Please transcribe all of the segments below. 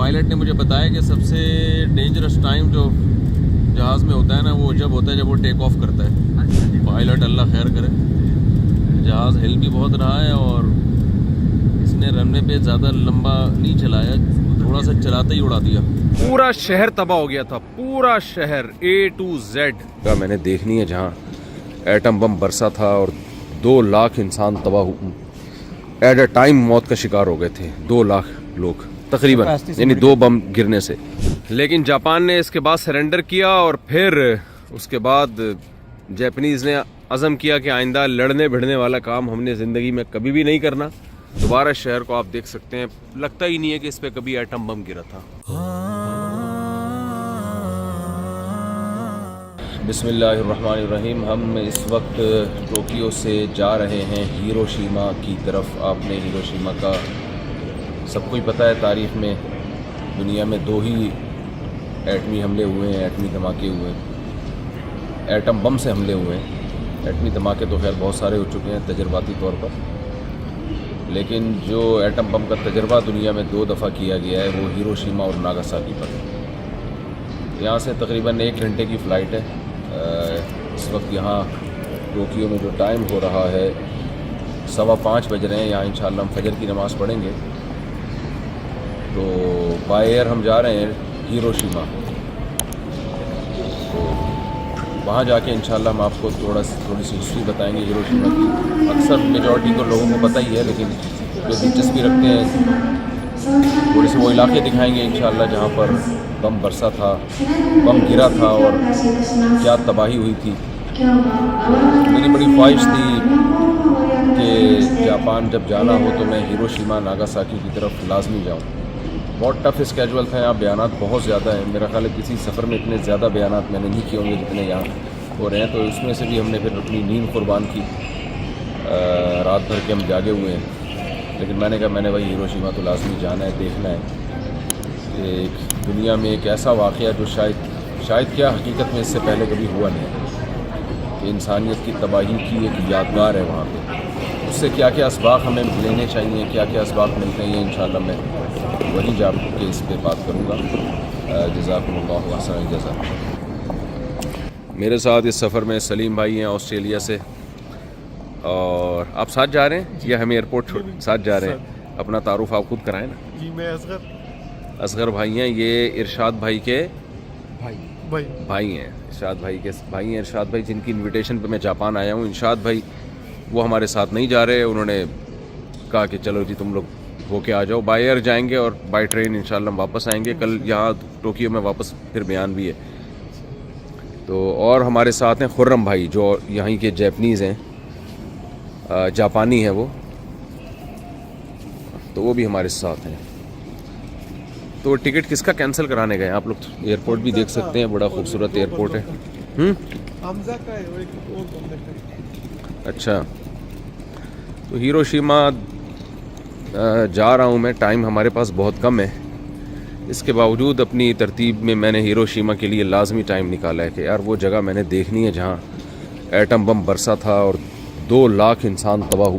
Pilot ने मुझे बताया कि सबसे डेंजरस टाइम जो जहाज़ में होता है ना, वो जब होता है जब वो टेक ऑफ करता है। पायलट अल्लाह खैर करे, जहाज़ हिल भी बहुत रहा है और इसने रनवे पे ज़्यादा लंबा नहीं चलाया, थोड़ा सा चलाते ही उड़ा दिया। पूरा शहर तबाह हो गया था, पूरा शहर A to Z का मैंने देखनी है, जहाँ एटम बम बरसा था और 2 लाख इंसान तबाह एट अ टाइम मौत का शिकार हो गए थे। 2 लाख लोग तकरीबन, यानी 2 बम गिरने से। लेकिन जापान ने इसके बाद सरेंडर किया और फिर उसके बाद जापानीज़ ने अज़म किया कि आइंदा लड़ने भिड़ने वाला काम हमने ज़िंदगी में कभी भी नहीं करना। दोबारा शहर को आप देख सकते हैं, लगता ही नहीं है कि इस पे कभी एटम बम गिरा था। बिस्मिल्लाहिर्रहमानिर्रहीम। हम इस वक्त टोक्यो से जा रहे हैं हिरोशिमा की तरफ। आपने हिरोशिमा का सबको ही पता है, तारीख़ में दुनिया में 2 ही एटमी हमले हुए हैं, एटमी धमाके हुए हैं, एटम बम से हमले हुए हैं। एटमी धमाके तो खैर बहुत सारे हो चुके हैं तजर्बाती तौर पर, लेकिन जो एटम बम का तजर्बा दुनिया में 2 दफ़ा किया गया है वो हिरोशिमा और नागासाकी पर। यहाँ से तकरीबन 1 घंटे की फ़्लाइट है। इस वक्त यहाँ टोक्यो में जो टाइम हो रहा है 5:15 बज रहे हैं। यहाँ इंशाअल्लाह हम फजर की नमाज़ पढ़ेंगे। तो बाय एयर हम जा रहे हैं हिरोशिमा। तो वहाँ जाके इंशाअल्लाह हम आपको थोड़ी सी हिस्ट्री बताएंगे हिरोशिमा की। अक्सर मेजॉरिटी को लोगों को पता ही है, लेकिन जो दिलचस्पी रखते हैं थोड़े से वो इलाके दिखाएंगे इंशाअल्लाह जहाँ पर बम बरसा था, बम गिरा था और क्या तबाही हुई थी। मेरी बड़ी ख्वाहिश थी कि जापान जब जाना हो तो मैं हिरोशिमा नागासाकी की तरफ लाजमी जाऊँ। बहुत टफ स्केजुअल था, यहाँ बयानात बहुत ज़्यादा हैं। मेरा ख्याल है किसी सफ़र में इतने ज़्यादा बयानात मैंने नहीं किए होंगे जितने यहाँ हो रहे हैं। तो इसमें से भी हमने फिर अपनी नींद कुर्बान की, रात भर के हम जागे हुए हैं। लेकिन मैंने कहा मैंने भाई हिरोशिमा तो लाजमी जाना है, देखना है। एक दुनिया में एक ऐसा वाक़या जो शायद क्या हकीकत में इससे पहले कभी हुआ नहीं है, कि इंसानियत की तबाही की एक यादगार है वहाँ पे। उससे क्या क्या असबाब हमें लेने चाहिए, क्या क्या असबाब मिलते हैं, इंशाअल्लाह मैं वहीं जा के इस पर बात करूँगा। जज़ाकुमुल्लाहु अहसनल जज़ा। मेरे साथ इस सफ़र में सलीम भाई हैं ऑस्ट्रेलिया से, और आप साथ जा रहे हैं या हम एयरपोर्ट साथ जा रहे हैं? अपना तारुफ आप खुद कराएं ना। जी, मैं असगर भाई हैं, ये इरशाद भाई के भाई हैं। इरशाद भाई के भाई हैं, इरशाद भाई जिनकी इनविटेशन पे मैं जापान आया हूँ। इरशाद भाई वो हमारे साथ नहीं जा रहे, उन्होंने कहा कि चलो जी तुम लोग होके आ जाओ। बाय एयर जाएंगे और बाय ट्रेन इंशाल्लाह हम वापस आएंगे। कल यहाँ टोक्यो में वापस फिर बयान भी है। तो और हमारे साथ हैं खुर्रम भाई, जो यहीं के जापानीज़ हैं, जापानी हैं वो, तो वो भी हमारे साथ हैं। तो टिकट किसका कैंसिल कराने गए? आप लोग एयरपोर्ट भी देख सकते हैं, बड़ा खूबसूरत एयरपोर्ट है। हमजा का है, एक और बंदा का। अच्छा, तो हिरोशिमा जा रहा हूँ मैं। टाइम हमारे पास बहुत कम है, इसके बावजूद अपनी तरतीब में मैंने हिरोशिमा के लिए लाजमी टाइम निकाला है कि यार वो जगह मैंने देखनी है जहाँ एटम बम बरसा था और 2 लाख इंसान तबाह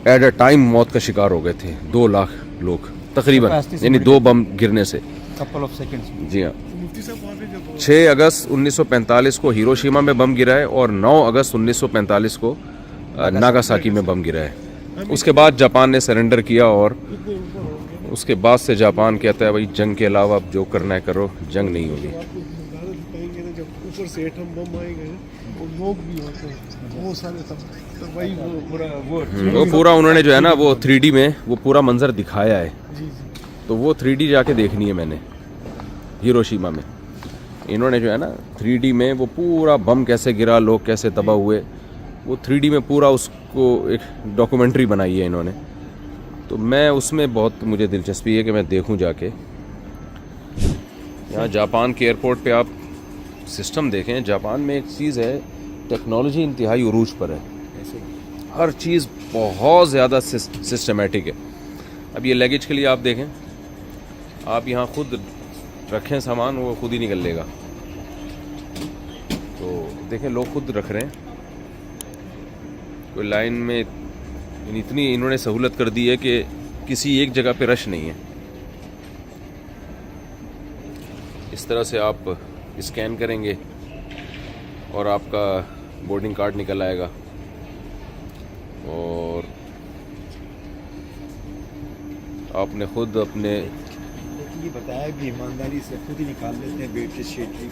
एट अ टाइम मौत का शिकार हो गए थे। 2 लाख लोग तकरीबन, यानी 2 बम गिरने से। जी हाँ। 6 अगस्त 1945 को हिरोशिमा में बम गिरा है और 9 अगस्त 1945 को नागासाकी में बम गिरा है। उसके बाद जापान ने सरेंडर किया और उसके बाद से जापान कहता है भाई जंग के अलावा अब जो करना है करो, जंग नहीं होगी। जब ऊपर से एटम बम आएंगे वो लोग भी होते हैं, वो सारे सब, तो वही वो पूरा उन्होंने जो है ना वो 3D में वो पूरा मंजर दिखाया है। जी। तो वो 3D जाके देखनी है मैंने हिरोशिमा में। इन्होंने जो है ना 3D में वो पूरा बम कैसे गिरा, लोग कैसे तबाह हुए, वो 3D में पूरा उसको एक डॉक्यूमेंट्री बनाई है इन्होंने। तो मैं उसमें बहुत मुझे दिलचस्पी है कि मैं देखूं जाके। यहाँ जापान के एयरपोर्ट पे आप सिस्टम देखें। जापान में एक चीज़ है, टेक्नोलॉजी इंतहाई उरूज पर है, हर चीज़ बहुत ज़्यादा सिस्टमेटिक है। अब ये लगेज के लिए आप देखें, आप यहाँ खुद रखें सामान, वो खुद ही निकल लेगा। तो देखें लोग खुद रख रहे हैं, कोई लाइन में इतनी इन्होंने सहूलत कर दी है कि किसी एक जगह पे रश नहीं है। इस तरह से आप स्कैन करेंगे और आपका बोर्डिंग कार्ड निकल आएगा। और आपने खुद अपने ये बताया कि ईमानदारी से खुद ही निकाल लेते हैं बेड शीट की।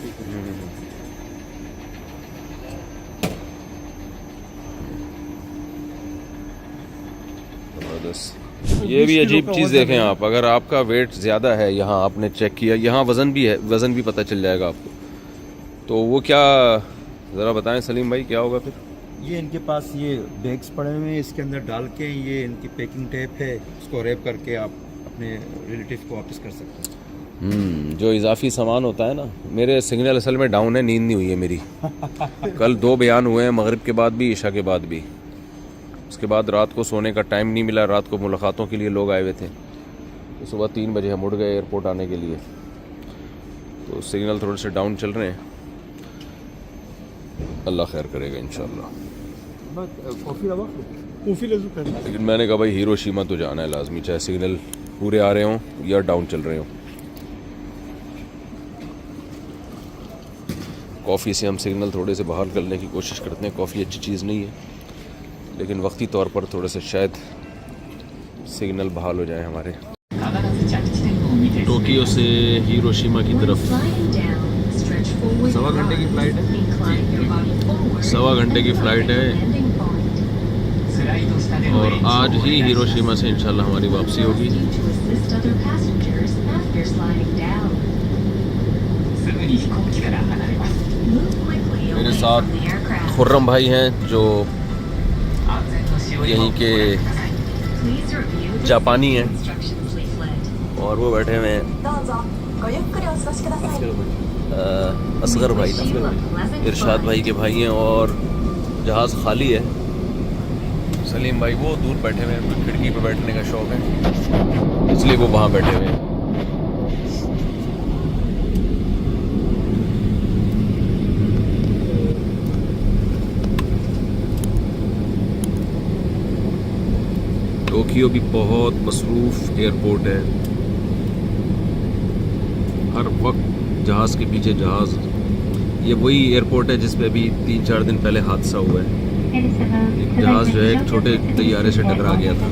ज़बरदस्त। ये भी अजीब चीज़ देखें आप, अगर आपका वेट ज़्यादा है, यहाँ आपने चेक किया, यहाँ वज़न भी है, वज़न भी पता चल जाएगा आपको। तो वो क्या, ज़रा बताएं सलीम भाई, क्या होगा फिर? ये इनके पास ये बैग्स पड़े हुए हैं, इसके अंदर डाल के ये इनकी पैकिंग टेप है, उसको रैप करके आप अपने रिलेटिव को वापस कर सकते हैं। जो इजाफी सामान होता है ना, मेरे सिग्नल असल में डाउन है, नींद नहीं हुई है मेरी। कल 2 बयान हुए हैं, मगरिब के बाद भी, इशा के बाद भी। उसके बाद रात को सोने का टाइम नहीं मिला, रात को मुलाकातों के लिए लोग आए हुए थे, तो सुबह 3 बजे हम उठ गए एयरपोर्ट आने के लिए। तो सिग्नल थोड़े से डाउन चल रहे हैं, अल्लाह खैर करेगा इंशाल्लाह। कॉफ़ी लजू कर। लेकिन मैंने कहा भाई हिरोशिमा तो जाना है लाजमी, चाहे सिग्नल पूरे आ रहे हों या डाउन चल रहे हों। कॉफ़ी से हम सिग्नल थोड़े से बहाल करने की कोशिश करते हैं। कॉफ़ी अच्छी चीज़ नहीं है, लेकिन वक्ती तौर पर थोड़े से शायद सिग्नल बहाल हो जाए हमारे। टोक्यो से हिरोशिमा की तरफ 1.25 घंटे की फ़्लाइट है, 1.25 घंटे की फ़्लाइट है। और आज ही हिरोशिमा से इंशाल्लाह हमारी वापसी होगी। मेरे साथ खुर्रम भाई हैं जो यहीं के जापानी हैं, और वो बैठे हुए हैं असगर भाई, इरशाद भाई के भाई हैं, और जहाज़ खाली है। सलीम भाई वो दूर बैठे हुए हैं, खिड़की पर बैठने का शौक़ है, इसलिए वो वहाँ बैठे हुए हैं। टोक्यो भी बहुत मसरूफ़ एयरपोर्ट है, हर वक्त जहाज़ के पीछे जहाज़। ये वही एयरपोर्ट है जिस पे अभी 3-4 दिन पहले हादसा हुआ है। एक जहाज़ जो है एक छोटे तैयारे से टकरा गया था।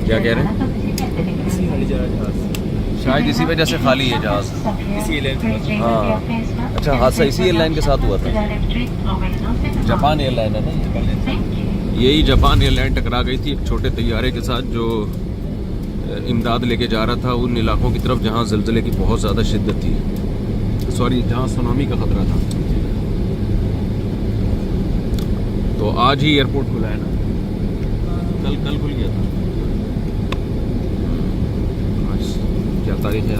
क्या कह रहे हैं? शायद इसी वजह से खाली है जहाज़। हाँ, अच्छा, हादसा इसी एयरलाइन के साथ हुआ था। जापान एयरलाइन है ना, यही जापान एयरलाइन टकरा गई थी एक छोटे तैयारे के साथ जो इमदाद लेके जा रहा था उन इलाकों की तरफ जहाँ ज़लज़ले की बहुत ज़्यादा शिद्दत थी, सॉरी जहाँ सुनामी का ख़तरा था। तो आज ही एयरपोर्ट खुला है ना, कल खुल गया था। आज क्या तारीख है?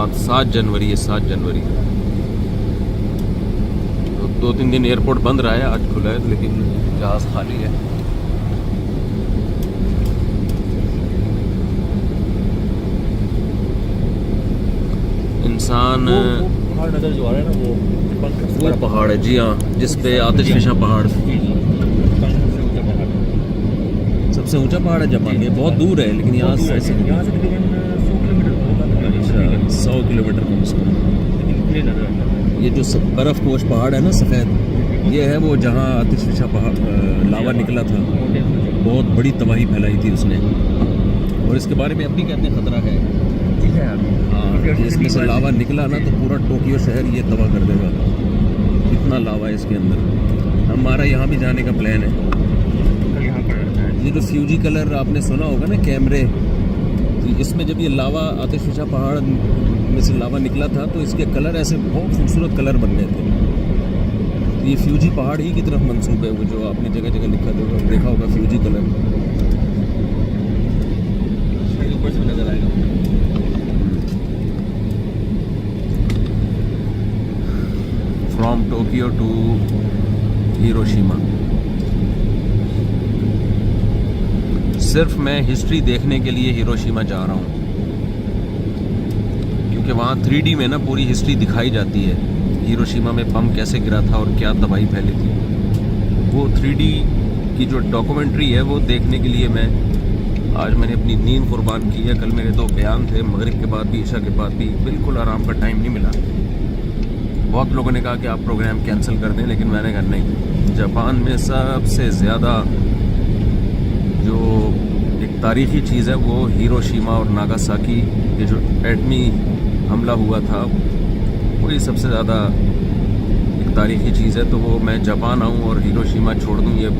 आज 7 जनवरी है, 7 जनवरी। तो 2-3 दिन एयरपोर्ट बंद रहा है, आज खुला है, लेकिन जहाज़ खाली है। इंसान पहाड़ नज़र जो आ रहा है ना, वो पहाड़ है, जी हाँ, जिस पे आतिशफिशा पहाड़, सबसे ऊंचा पहाड़ है जापान में। बहुत दूर है, लेकिन यहाँ से यहाँ से तकरीबन 100 किलोमीटर कम से कम। ये जो बर्फ़ पोश पहाड़ है ना सफ़ेद, ये है वो जहाँ आतिशफिशा पहाड़ लावा निकला था, बहुत बड़ी तबाही फैलाई थी उसने। और इसके बारे में अब भी कहते हैं ख़तरा है। हाँ, इसमें से लावा निकला ना तो पूरा टोक्यो शहर ये तबाह कर देगा, इतना लावा है इसके अंदर। हमारा यहाँ भी जाने का प्लान है। ये जो फ्यूजी कलर आपने सुना होगा ना, कैमरे, तो इसमें जब ये लावा आतिशफिशा पहाड़ में से लावा निकला था तो इसके कलर ऐसे बहुत खूबसूरत कलर बन रहे थे। ये फ्यूजी पहाड़ ही की तरफ मंसूब है, वो जो आपने जगह जगह देखा होगा फ्यूजी कलर, ऊपर से नजर आएगा। From Tokyo to Hiroshima. सिर्फ मैं हिस्ट्री देखने के लिए हिरोशिमा जा रहा हूँ, क्योंकि वहाँ 3D में ना पूरी हिस्ट्री दिखाई जाती है। हिरोशिमा में बम कैसे गिरा था और क्या तबाही फैली थी, वो 3D की जो डॉक्यूमेंट्री है वो देखने के लिए आज मैंने अपनी नींद कुर्बान की है। कल मेरे 2 बयान थे, मगरिब के बाद भी ईशा के बाद भी, बिल्कुल आराम का टाइम नहीं मिला। बहुत लोगों ने कहा कि आप प्रोग्राम कैंसिल कर दें, लेकिन मैंने कहा नहीं। जापान में सबसे ज़्यादा जो एक तारीख़ी चीज़ है वो हिरोशिमा और नागासाकी के जो एटमी हमला हुआ था, वही सबसे ज़्यादा एक तारीख़ी चीज़ है। तो वो मैं जापान आऊँ और हिरोशिमा छोड़ दूँ, ये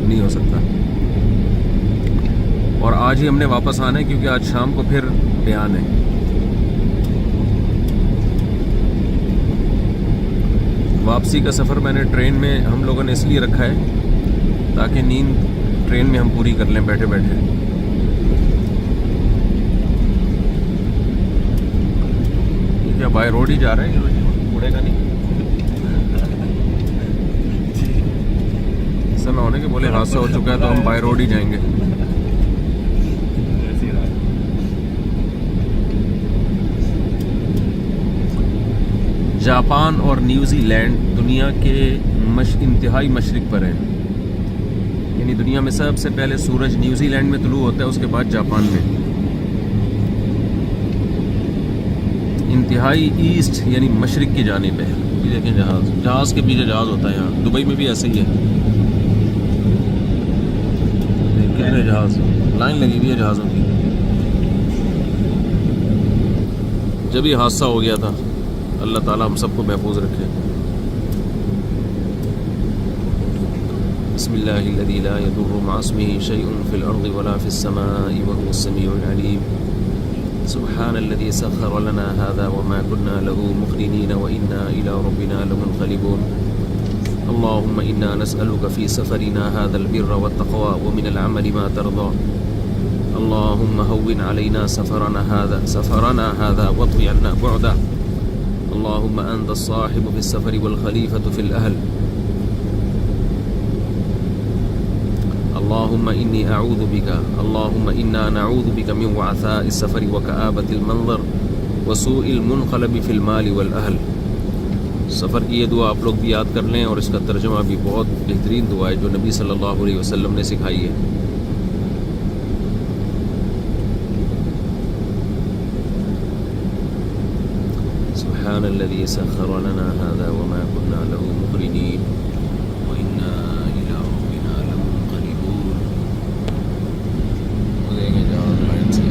नहीं हो सकता। और आज ही हमने वापस आना है क्योंकि आज शाम को फिर बयान है। वापसी का सफ़र मैंने ट्रेन में हम लोगों ने इसलिए रखा है ताकि नींद ट्रेन में हम पूरी कर लें बैठे बैठे। क्या बाय रोड ही जा रहे हैं, उड़ेगा नहीं। ऐसा ना होने के बोले हादसा हो चुका है तो हम बाय रोड ही जाएंगे। जापान और न्यूजीलैंड दुनिया के इंतहाई मशरिक पर है, यानी दुनिया में सबसे पहले सूरज न्यूजीलैंड में तुलू होता है, उसके बाद जापान में। इंतहाई ईस्ट यानी मशरिक की जानिब है। ये देखें जहाज़ के पीछे जहाज़ होता है। यहाँ दुबई में भी ऐसे ही है, कितने जहाज़ लाइन लगी हुई है जहाज़ों की। जब ये हादसा हो गया था, अल्लाह ताला हम सबको महफूज रखे। बिस्मिल्लाहिल्लज़ी ला यदुर्रु मअ इस्मिही शैउन फिल अर्ज़ि वला फिस समाई व हुवस समीउल अलीम। सुब्हानल्लज़ी सख़्ख़र लना हाज़ा व मा कुन्ना लहू मुक़रिनीन व इन्ना इला रब्बिना लमुनक़लिबून। अल्लाहुम्मा इन्ना नस्अलुका फ़ी सफ़रिना हाज़ल बिर्र वत्तक़वा व मिनल अमलि मा तर्ज़ा। अल्लाहुम्मा हव्विन अलैना सफ़रना हाज़ा वत्वी अन्ना बुअदा। अल्लाहुम्मा अंत साहिबु फिस सफ़रि वल खलीफतु फिल अहल। अल्लाहुम्मा इन्नी अऊज़ु बिका, अल्लाहुम्मा इन्ना नऊज़ु बिका मिन वअसाइस सफ़रि व कआबतिल मंज़र व सूइल मुनक़लबि फिल माल वल अहल। सफ़र की ये दुआ आप लोग भी याद कर लें, और इसका तर्जुमा भी बहुत बेहतरीन दुआ है जो नबी सल्लल्लाहु अलैहि वसल्लम ने सिखाई है। सुब्हानल्लज़ी सख़्ख़र लना हाज़ा व मा कुन्ना लहू मुक़रिनीन व इन्ना इला रब्बिना लमुनक़लिबून। देखें जहाज़ लाइन से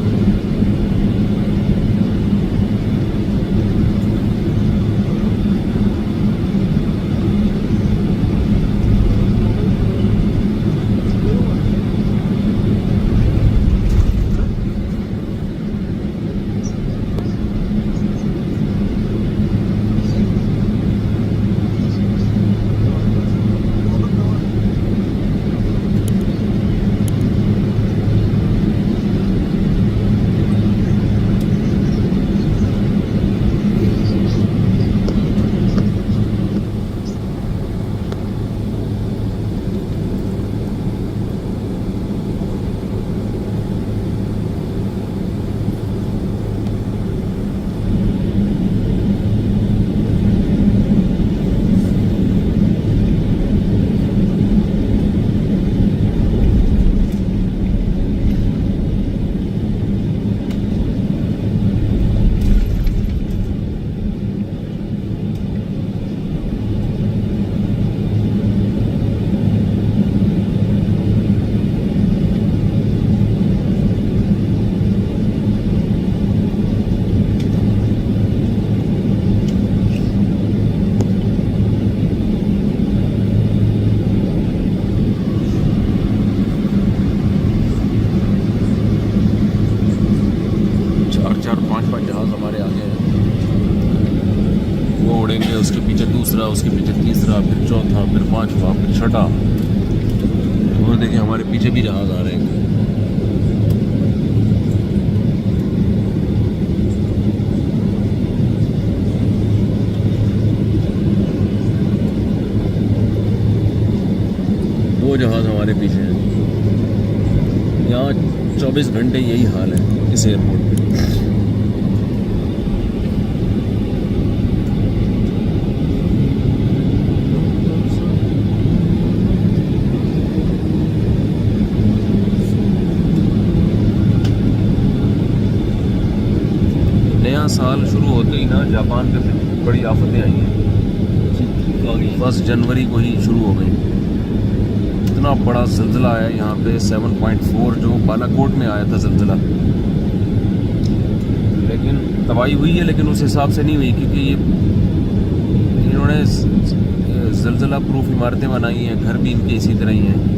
उसके पीछे दूसरा, उसके पीछे तीसरा, फिर चौथा, फिर पांचवा, फिर छठा। और देखिए हमारे पीछे भी जहाज़ आ रहे हैं। वो जहाज़ हमारे पीछे है। यहाँ 24 घंटे यही हाल है इस एयरपोर्ट पे। नया साल शुरू होते ही ना जापान पे बड़ी आफतें आई हैं। 1 जनवरी को ही शुरू हो गई। इतना बड़ा ज़िलज़िला आया यहाँ पे 7.4 जो बालाकोट में आया था ज़िलज़िला, लेकिन तबाही हुई है, लेकिन उस हिसाब से नहीं हुई क्योंकि ये इन्होंने ज़िलज़िला प्रूफ इमारतें बनाई हैं, घर भी इनके इसी तरह ही हैं।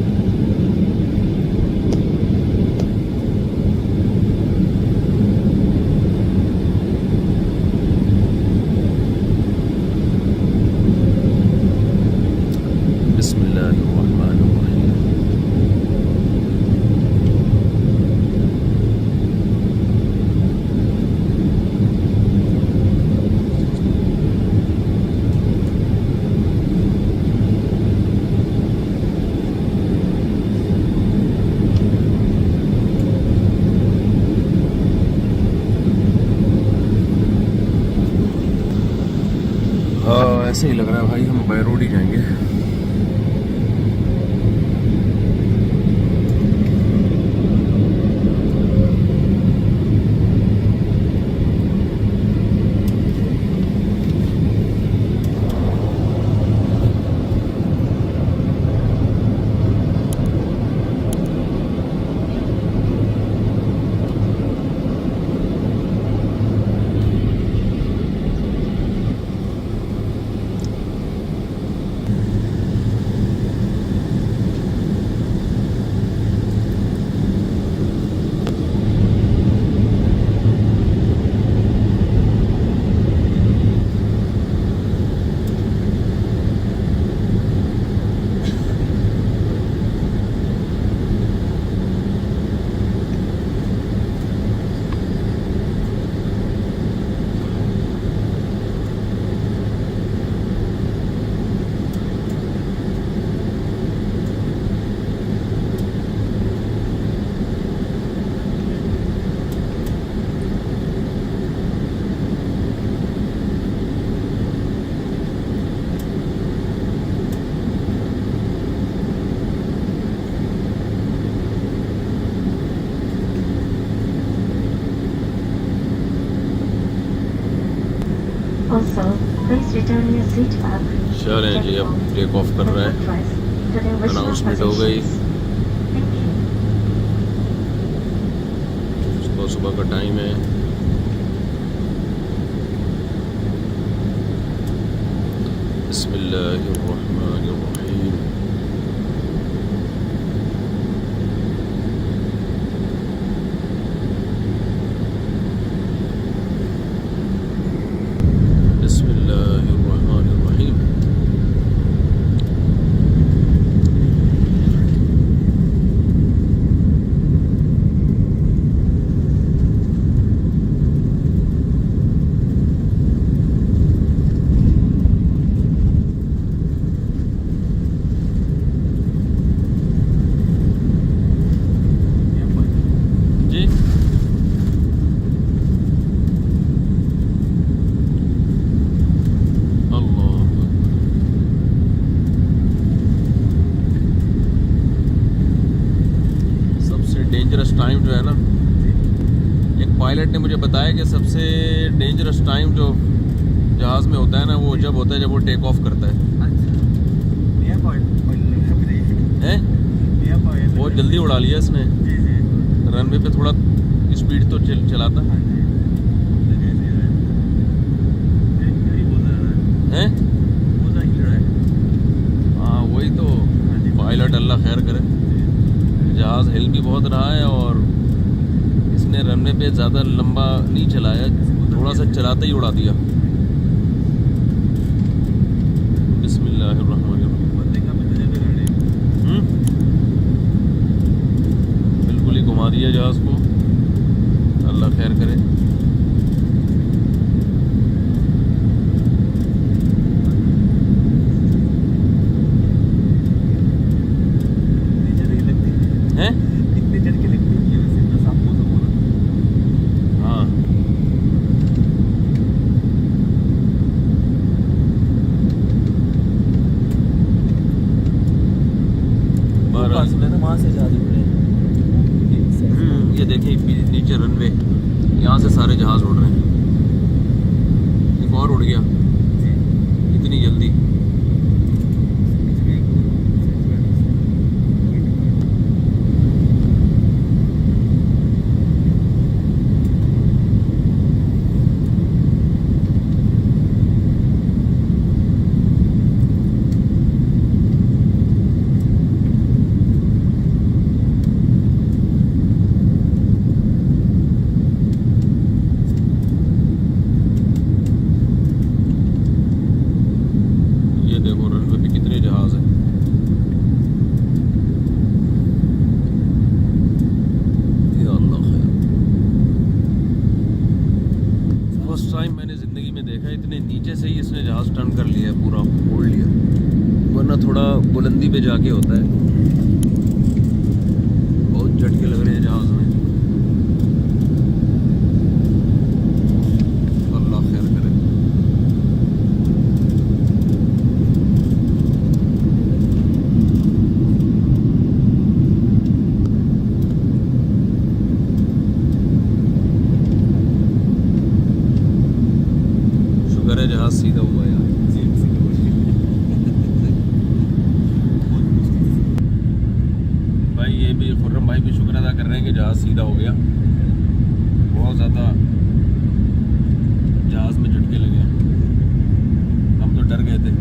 ऐसे ही लग रहा है भाई, हम बाय रोड ही जाएंगे। Also, please return your seat back. चलें जी, अब टेक ऑफ कर रहे हैं। अनाउंसमेंट हो गई, सुबह का टाइम है। बिस्मिल्लाहिर्रहमानिर्रहीम। बिस्मिल्लाहिर्रहमानिर्रहीम। जी डेंजरस टाइम जो है ना, एक पायलट ने मुझे बताया कि सबसे डेंजरस टाइम जो जहाज़ में होता है ना, वो जब होता है जब वो टेक ऑफ करता है। बहुत जल्दी उड़ा लिया इसने, रनवे पे थोड़ा स्पीड तो चलाता है। हाँ वही तो, पायलट अल्लाह खैर करे। जहाज़ हिल भी बहुत रहा है और इसने रनवे पे ज़्यादा लंबा नहीं चलाया, थोड़ा सा चलाते ही उड़ा दिया। बिस्मिल्लाहिर्रहमानिर्रहीम। बिल्कुल ही घुमा दिया जहाज़ को, अल्लाह खैर करे। वहाँ से जहाज उड़ रहे हैं। ये देखें नीचे रनवे, यहाँ से सारे जहाज़ उड़ रहे हैं। एक और उड़ गया इतनी जल्दी। बुलंदी पे जाके होता है। बहुत झटके लग रहे हैं जहाज में। अल्लाह खैर करे। शुक्र है जहाज सीधा हुआ यार। ये भी खुर्रम भाई भी शुक्र अदा कर रहे हैं कि जहाज़ सीधा हो गया। बहुत ज़्यादा जहाज़ में झटके लगे, हम तो डर गए थे।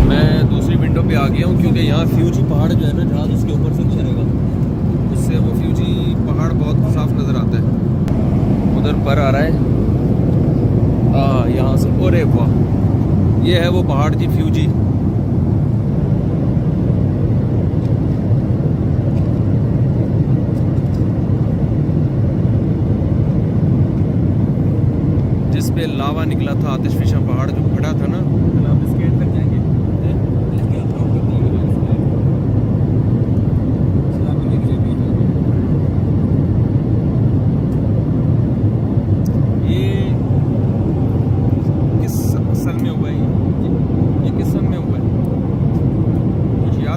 मैं दूसरी विंडो पे आ गया हूँ क्योंकि यहाँ फ्यूजी पहाड़ जो है ना, जहाज़ उसके ऊपर से गुजरेगा, उससे वो फ्यूजी पहाड़ बहुत साफ नज़र आता है। उधर पर आ रहा है यहाँ से। अरे वाह, ये है वो पहाड़ जी, फ्यूजी। जिस पे लावा निकला था, आतिशफिशा पहाड़ जो खड़ा था ना।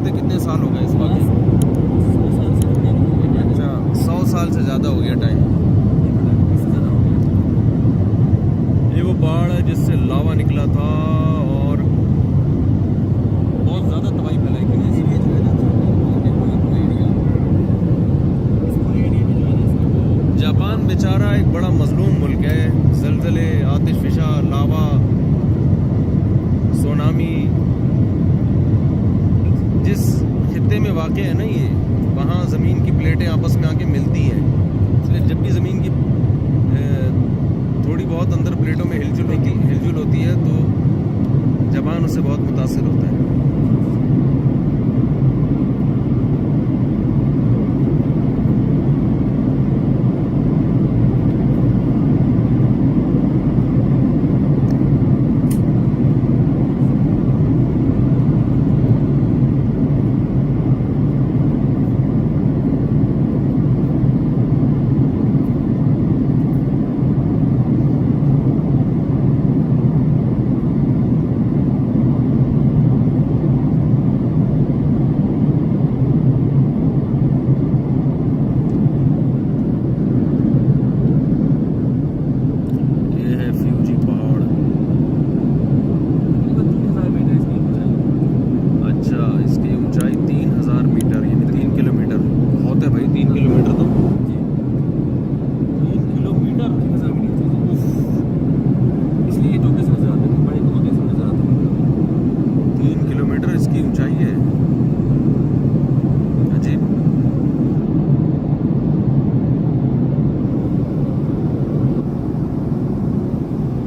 कितने साल हो गए इस बात? अच्छा, 100 साल से ज़्यादा हो गया टाइम। ये वो पहाड़ है जिससे लावा निकला था और बहुत ज़्यादा तबाही फैलाई थी। जापान बेचारा एक बड़ा मजलूम मुल्क है। ज़लज़ले, आतिशफिशा, लावा, सुनामी, जिस खित्ते में वाक़े है ना ये, वहाँ ज़मीन की प्लेटें आपस में आके मिलती हैं। इसलिए जब भी ज़मीन की थोड़ी बहुत अंदर प्लेटों में हिलजुल होती है तो जापान उससे बहुत मुतासिर होता है।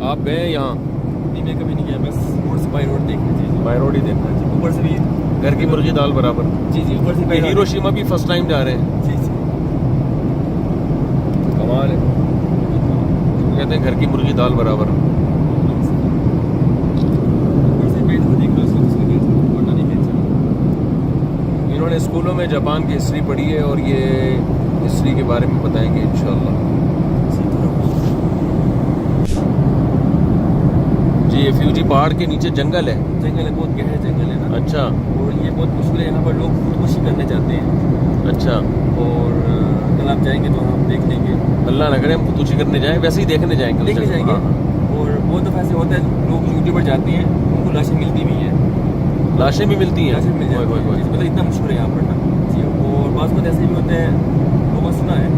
आप गए यहाँ? नहीं, मैं कभी नहीं गया, बस रोड से बाई रोड देखना। बाई रोड ही देखना है। ऊपर से भी घर की मुर्गी दाल बराबर। जी जी, ऊपर से हिरोशिमा भी फर्स्ट टाइम जा रहे हैं। जी जी, कमाल है। कहते हैं घर की मुर्गी दाल बराबर। इन्होंने स्कूलों में जापान की हिस्ट्री पढ़ी है और ये हिस्ट्री के बारे में बताएंगे इंशाल्लाह। जी ये फ्यूजी पहाड़ के नीचे जंगल है। जंगल है, बहुत गहरा जंगल है ना। अच्छा और ये बहुत मशहूर है, यहाँ पर लोग खुदकुशी करने जाते हैं। अच्छा। और कल आप जाएंगे तो हम देख लेंगे। अल्लाह न करे हम खुदकुशी करने जाएं, वैसे ही देखने जाएंगे। देखने जाएंगे। हाँ। और बहुत दफ़ा ऐसे होता है लोग यूट्यूब पर जाते हैं, उनको लाशें मिलती भी हैं। लाशें भी मिलती हैं। लाशें मिल जाती हैं, मतलब इतना मशहूर है यहाँ पर ना जी। और बाज़ बात ऐसे भी होता है, लोगों ने सुना है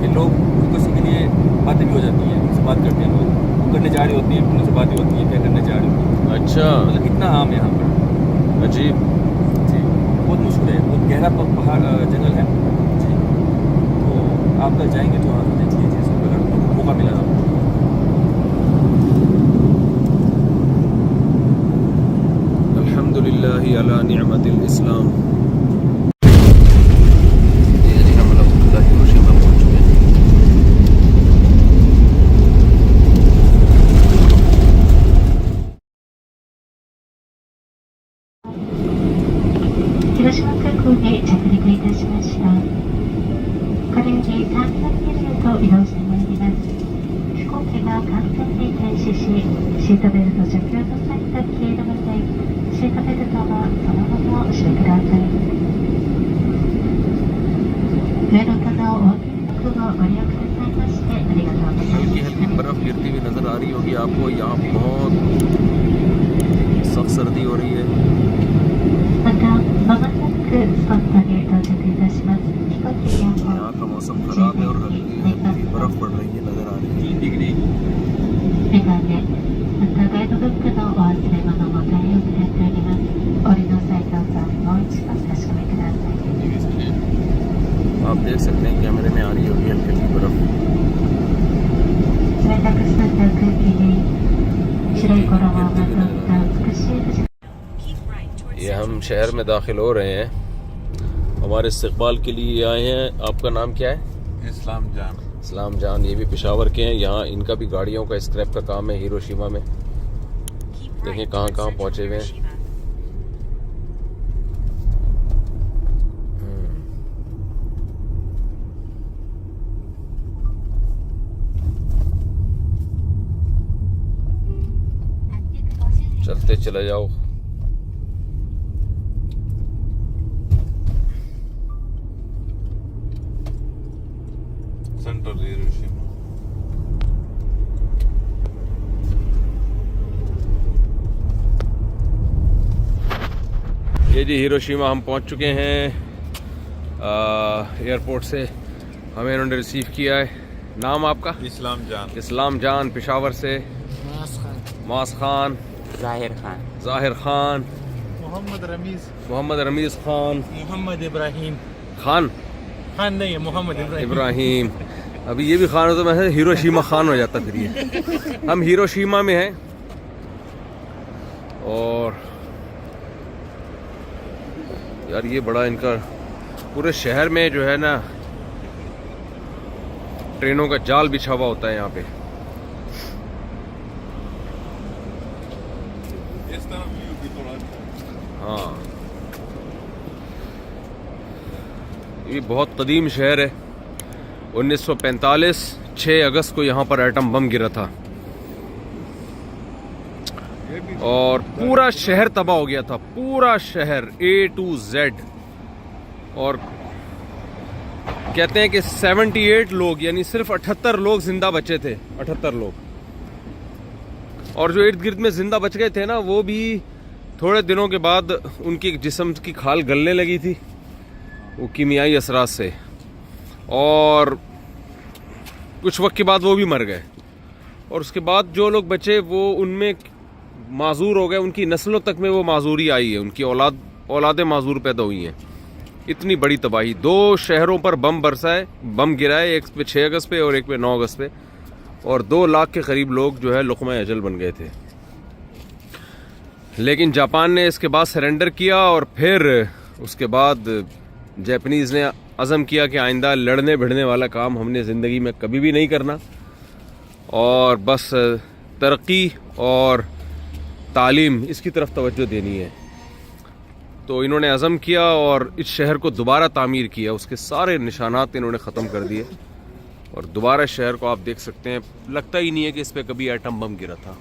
कि लोग खुदकुशी के लिए बातें भी हो जाती हैं, उनसे बात करते हैं, लोग वो करने जा रहे होती हैं, उनसे बातें होती हैं, क्या करने जा रहे होती हैं। अच्छा मतलब इतना आम है यहाँ पर अजीब। जी। बहुत मशहूर है, बहुत गहरा पहाड़ जंगल है जी। तो आप कल जाएंगे तो वहाँ देख लीजिए इसको, अगर मौका मिला आपको। अल्हम्दुलिल्लाहि अला निअमतिल इस्लाम। ये जी हम लोग हिरोशिमा पहुंच चुके हैं।広島空港に着陸いたしました。これよりターミナルビルへと移動してまいります。飛行機が完全に停止し、シートベルト着用のサインが消えるまで、シートベルトはそのまま押してください。上の棚をお開けになくご利用くださいましてありがとうございまहल्कीした。 हल्की बर्फ गिरती हुई नजर आ रही होगी आपको। यहाँ बहुत सख्त सर्दी हो रही है। また、まもなくスポットに到着いたします。飛行機や यहाँ का मौसम खराब है और हल्की हल्की बर्फ पड़ रही है, नजर आ रही है। 3 डिग्री メガネ、またガイドブックのお忘れ物も対応されております。お降りの際どうぞもう一度お確かめください。 आप देख सकते हैं कैमरे में आ रही होगी हल्की हल्की बर्फ। 冷たく澄んだ空気に白い衣をまとった美しい富士 ये हम शहर में दाखिल हो रहे हैं। हमारे इस्तकबाल के लिए आए हैं। आपका नाम क्या है? इस्लाम जान। इस्लाम जान। ये भी पेशावर के हैं। यहाँ इनका भी गाड़ियों का स्क्रैप का काम है हिरोशिमा में। देखें कहाँ कहाँ पहुँचे हुए हैं। चलते चले जाओ। Central Hiroshima. ये जी हिरोशिमा हम पहुंच चुके हैं। एयरपोर्ट से हमें इन्होंने रिसीव किया है। नाम आपका? इस्लाम जान। इस्लाम जान। पेशावर से मास खान, जाहिर खान, मोहम्मद रमीज़ खान, मोहम्मद इब्राहिम खान खान नहीं है, मोहम्मद इब्राहिम। इब्राहिम। अभी ये भी खान हो तो मैं हिरोशिमा खान हो जाता फिर ये। हम हिरोशिमा में हैं और यार ये बड़ा इनका पूरे शहर में जो है ना ट्रेनों का जाल बिछा हुआ होता है यहाँ पे। इस तरफ व्यू भी थोड़ा हाँ, ये बहुत कदीम शहर है। 1945 6 अगस्त को यहाँ पर एटम बम गिरा था और पूरा शहर तबाह हो गया था। पूरा शहर A to Z। और कहते हैं कि 78 लोग यानी सिर्फ 78 लोग जिंदा बचे थे। 78 लोग। और जो इर्द गिर्द में जिंदा बच गए थे ना, वो भी थोड़े दिनों के बाद उनकी जिस्म की खाल गलने लगी थी वो कीमियाई असरात से, और कुछ वक्त के बाद वो भी मर गए। और उसके बाद जो लोग बचे वो उनमें माजूर हो गए। उनकी नस्लों तक में वो माजूरी आई है। उनकी औलादें माजूर पैदा हुई हैं। इतनी बड़ी तबाही। 2 शहरों पर बम बरसाए, बम गिराए, एक पे 6 अगस्त पे और एक पे 9 अगस्त पे, और 2 लाख के करीब लोग जो है लुक़मा अजल बन गए थे। लेकिन जापान ने इसके बाद सरेंडर किया और फिर उसके बाद जापानीज़ ने अज़म किया कि आइंदा लड़ने भिड़ने वाला काम हमने ज़िंदगी में कभी भी नहीं करना और बस तरक्की और तालीम इसकी तरफ तवज्जो देनी है। तो इन्होंने अज़म किया और इस शहर को दोबारा तामीर किया। उसके सारे निशानात इन्होंने ख़त्म कर दिए और दोबारा शहर को आप देख सकते हैं, लगता ही नहीं है कि इस पर कभी एटम बम गिरा था।